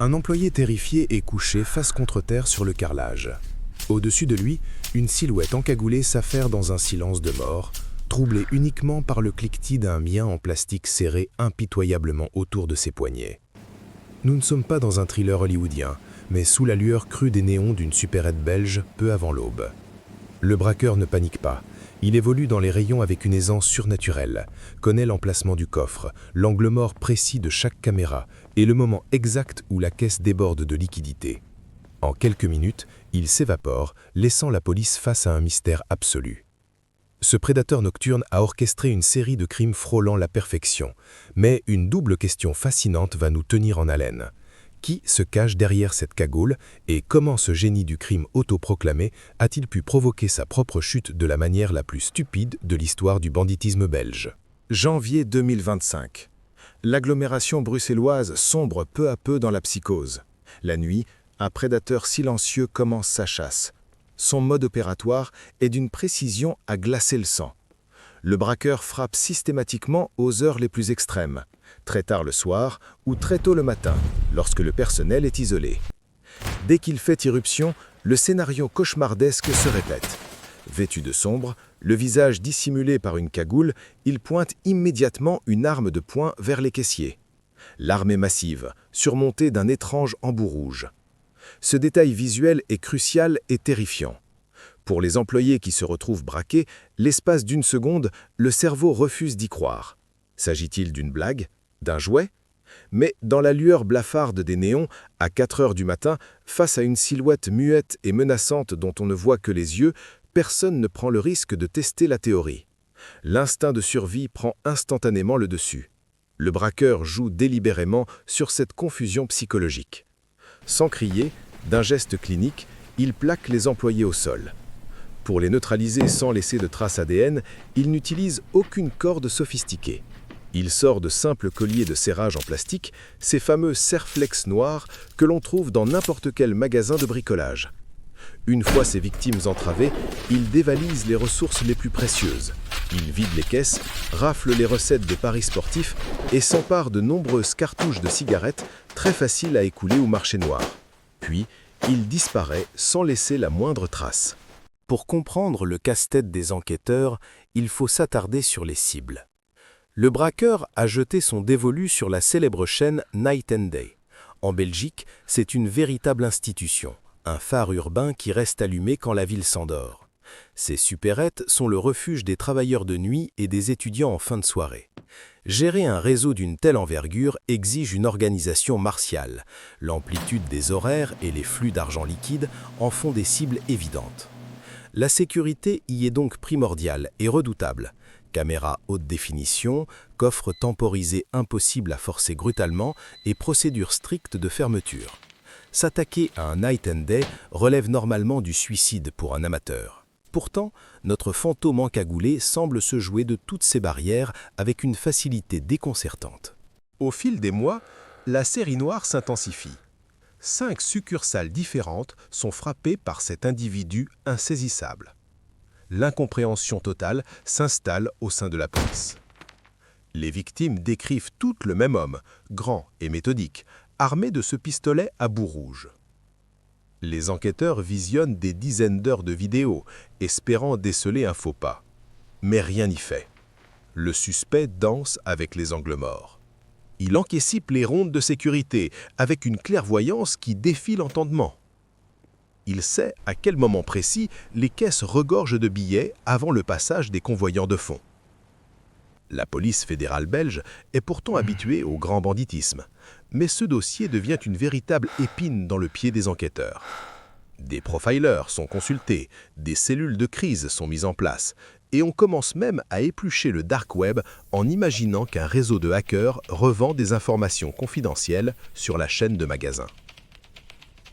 Un employé terrifié est couché face contre terre sur le carrelage. Au-dessus de lui, une silhouette encagoulée s'affaire dans un silence de mort, troublé uniquement par le cliquetis d'un mien en plastique serré impitoyablement autour de ses poignets. Nous ne sommes pas dans un thriller hollywoodien, mais sous la lueur crue des néons d'une supérette belge peu avant l'aube. Le braqueur ne panique pas. Il évolue dans les rayons avec une aisance surnaturelle, connaît l'emplacement du coffre, l'angle mort précis de chaque caméra et le moment exact où la caisse déborde de liquidité. En quelques minutes, il s'évapore, laissant la police face à un mystère absolu. Ce prédateur nocturne a orchestré une série de crimes frôlant la perfection, mais une double question fascinante va nous tenir en haleine. Qui se cache derrière cette cagoule et comment ce génie du crime autoproclamé a-t-il pu provoquer sa propre chute de la manière la plus stupide de l'histoire du banditisme belge? Janvier 2025. L'agglomération bruxelloise sombre peu à peu dans la psychose. La nuit, un prédateur silencieux commence sa chasse. Son mode opératoire est d'une précision à glacer le sang. Le braqueur frappe systématiquement aux heures les plus extrêmes, très tard le soir ou très tôt le matin, lorsque le personnel est isolé. Dès qu'il fait irruption, le scénario cauchemardesque se répète. Vêtu de sombre, le visage dissimulé par une cagoule, il pointe immédiatement une arme de poing vers les caissiers. L'arme est massive, surmontée d'un étrange embout rouge. Ce détail visuel est crucial et terrifiant. Pour les employés qui se retrouvent braqués, l'espace d'une seconde, le cerveau refuse d'y croire. S'agit-il d'une blague? D'un jouet? Mais dans la lueur blafarde des néons, à 4 heures du matin, face à une silhouette muette et menaçante dont on ne voit que les yeux, personne ne prend le risque de tester la théorie. L'instinct de survie prend instantanément le dessus. Le braqueur joue délibérément sur cette confusion psychologique. Sans crier, d'un geste clinique, il plaque les employés au sol. Pour les neutraliser sans laisser de traces ADN, il n'utilise aucune corde sophistiquée. Il sort de simples colliers de serrage en plastique, ces fameux serre-flex noirs que l'on trouve dans n'importe quel magasin de bricolage. Une fois ses victimes entravées, il dévalise les ressources les plus précieuses. Il vide les caisses, rafle les recettes des paris sportifs et s'empare de nombreuses cartouches de cigarettes très faciles à écouler au marché noir. Puis, il disparaît sans laisser la moindre trace. Pour comprendre le casse-tête des enquêteurs, il faut s'attarder sur les cibles. Le braqueur a jeté son dévolu sur la célèbre chaîne Night and Day. En Belgique, c'est une véritable institution, un phare urbain qui reste allumé quand la ville s'endort. Ces supérettes sont le refuge des travailleurs de nuit et des étudiants en fin de soirée. Gérer un réseau d'une telle envergure exige une organisation martiale. L'amplitude des horaires et les flux d'argent liquide en font des cibles évidentes. La sécurité y est donc primordiale et redoutable. Caméras haute définition, coffres temporisés impossibles à forcer brutalement et procédures strictes de fermeture. S'attaquer à un Night and Day relève normalement du suicide pour un amateur. Pourtant, notre fantôme encagoulé semble se jouer de toutes ces barrières avec une facilité déconcertante. Au fil des mois, la série noire s'intensifie. 5 succursales différentes sont frappées par cet individu insaisissable. L'incompréhension totale s'installe au sein de la police. Les victimes décrivent toutes le même homme, grand et méthodique, armé de ce pistolet à bout rouge. Les enquêteurs visionnent des dizaines d'heures de vidéos, espérant déceler un faux pas. Mais rien n'y fait. Le suspect danse avec les angles morts. Il encaissipe les rondes de sécurité avec une clairvoyance qui défie l'entendement. Il sait à quel moment précis les caisses regorgent de billets avant le passage des convoyants de fonds. La police fédérale belge est pourtant habituée au grand banditisme, mais ce dossier devient une véritable épine dans le pied des enquêteurs. Des profilers sont consultés, des cellules de crise sont mises en place, et on commence même à éplucher le dark web en imaginant qu'un réseau de hackers revend des informations confidentielles sur la chaîne de magasins.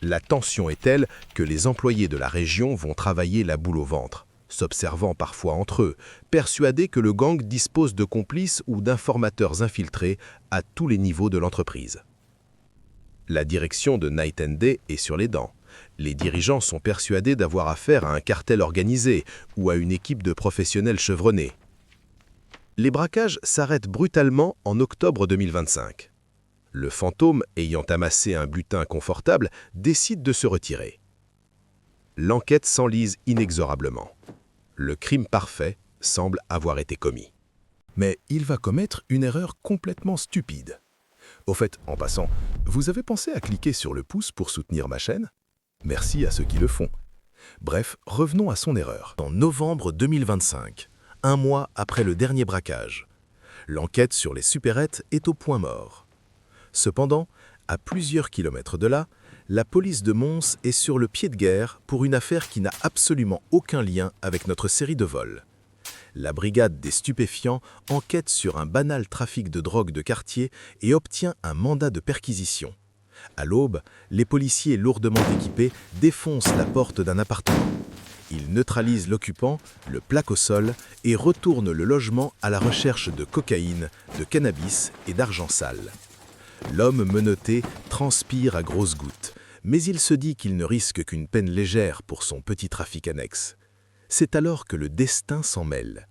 La tension est telle que les employés de la région vont travailler la boule au ventre, s'observant parfois entre eux, persuadés que le gang dispose de complices ou d'informateurs infiltrés à tous les niveaux de l'entreprise. La direction de Night and Day est sur les dents. Les dirigeants sont persuadés d'avoir affaire à un cartel organisé ou à une équipe de professionnels chevronnés. Les braquages s'arrêtent brutalement en octobre 2025. Le fantôme, ayant amassé un butin confortable, décide de se retirer. L'enquête s'enlise inexorablement. Le crime parfait semble avoir été commis. Mais il va commettre une erreur complètement stupide. Au fait, en passant, vous avez pensé à cliquer sur le pouce pour soutenir ma chaîne? Merci à ceux qui le font. Bref, revenons à son erreur. En novembre 2025, un mois après le dernier braquage, l'enquête sur les supérettes est au point mort. Cependant, à plusieurs kilomètres de là, la police de Mons est sur le pied de guerre pour une affaire qui n'a absolument aucun lien avec notre série de vols. La brigade des stupéfiants enquête sur un banal trafic de drogue de quartier et obtient un mandat de perquisition. À l'aube, les policiers lourdement équipés défoncent la porte d'un appartement. Ils neutralisent l'occupant, le plaquent au sol et retournent le logement à la recherche de cocaïne, de cannabis et d'argent sale. L'homme menotté transpire à grosses gouttes, mais il se dit qu'il ne risque qu'une peine légère pour son petit trafic annexe. C'est alors que le destin s'en mêle.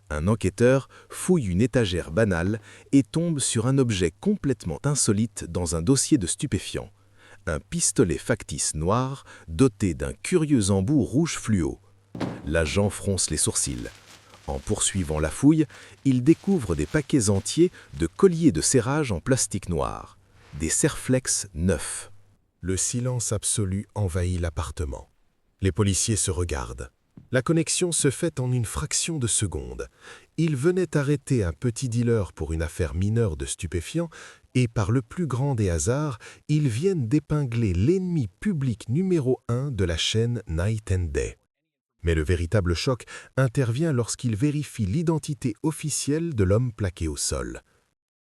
Un enquêteur fouille une étagère banale et tombe sur un objet complètement insolite dans un dossier de stupéfiants. Un pistolet factice noir doté d'un curieux embout rouge fluo. L'agent fronce les sourcils. En poursuivant la fouille, il découvre des paquets entiers de colliers de serrage en plastique noir, des serflex neufs. Le silence absolu envahit l'appartement. Les policiers se regardent. La connexion se fait en une fraction de seconde. Ils venaient arrêter un petit dealer pour une affaire mineure de stupéfiants et par le plus grand des hasards, ils viennent d'épingler l'ennemi public numéro 1 de la chaîne Night and Day. Mais le véritable choc intervient lorsqu'ils vérifient l'identité officielle de l'homme plaqué au sol.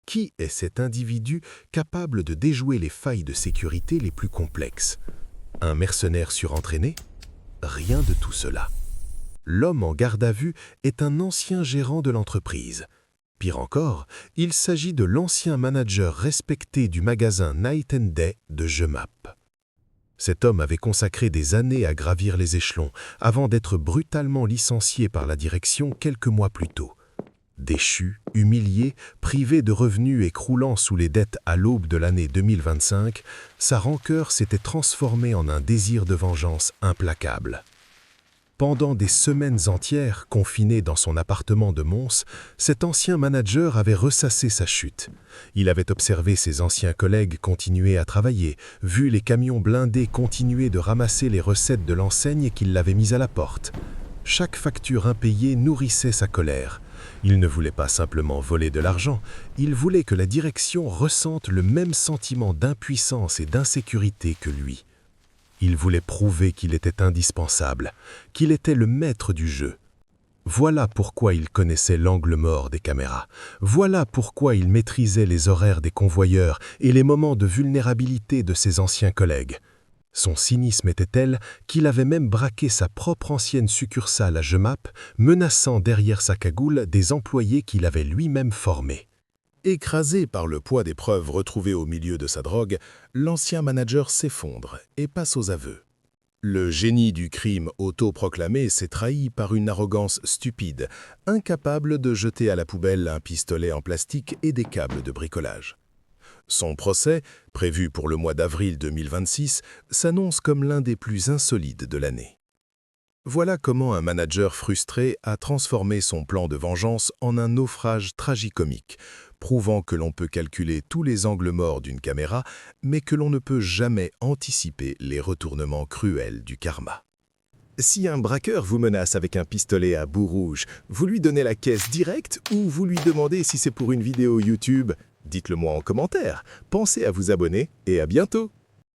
Qui est cet individu capable de déjouer les failles de sécurité les plus complexes? Un mercenaire surentraîné? Rien de tout cela. L'homme en garde à vue est un ancien gérant de l'entreprise. Pire encore, il s'agit de l'ancien manager respecté du magasin Night and Day de Jemap. Cet homme avait consacré des années à gravir les échelons avant d'être brutalement licencié par la direction quelques mois plus tôt. Déchu, humilié, privé de revenus et croulant sous les dettes à l'aube de l'année 2025, sa rancœur s'était transformée en un désir de vengeance implacable. Pendant des semaines entières, confiné dans son appartement de Mons, cet ancien manager avait ressassé sa chute. Il avait observé ses anciens collègues continuer à travailler, vu les camions blindés continuer de ramasser les recettes de l'enseigne qui l'avait mise à la porte. Chaque facture impayée nourrissait sa colère. Il ne voulait pas simplement voler de l'argent, il voulait que la direction ressente le même sentiment d'impuissance et d'insécurité que lui. Il voulait prouver qu'il était indispensable, qu'il était le maître du jeu. Voilà pourquoi il connaissait l'angle mort des caméras. Voilà pourquoi il maîtrisait les horaires des convoyeurs et les moments de vulnérabilité de ses anciens collègues. Son cynisme était tel qu'il avait même braqué sa propre ancienne succursale à Jemap, menaçant derrière sa cagoule des employés qu'il avait lui-même formés. Écrasé par le poids des preuves retrouvées au milieu de sa drogue, l'ancien manager s'effondre et passe aux aveux. Le génie du crime autoproclamé s'est trahi par une arrogance stupide, incapable de jeter à la poubelle un pistolet en plastique et des câbles de bricolage. Son procès, prévu pour le mois d'avril 2026, s'annonce comme l'un des plus insolites de l'année. Voilà comment un manager frustré a transformé son plan de vengeance en un naufrage tragicomique, prouvant que l'on peut calculer tous les angles morts d'une caméra, mais que l'on ne peut jamais anticiper les retournements cruels du karma. Si un braqueur vous menace avec un pistolet à bout rouge, vous lui donnez la caisse directe ou vous lui demandez si c'est pour une vidéo YouTube? Dites-le moi en commentaire. Pensez à vous abonner et à bientôt!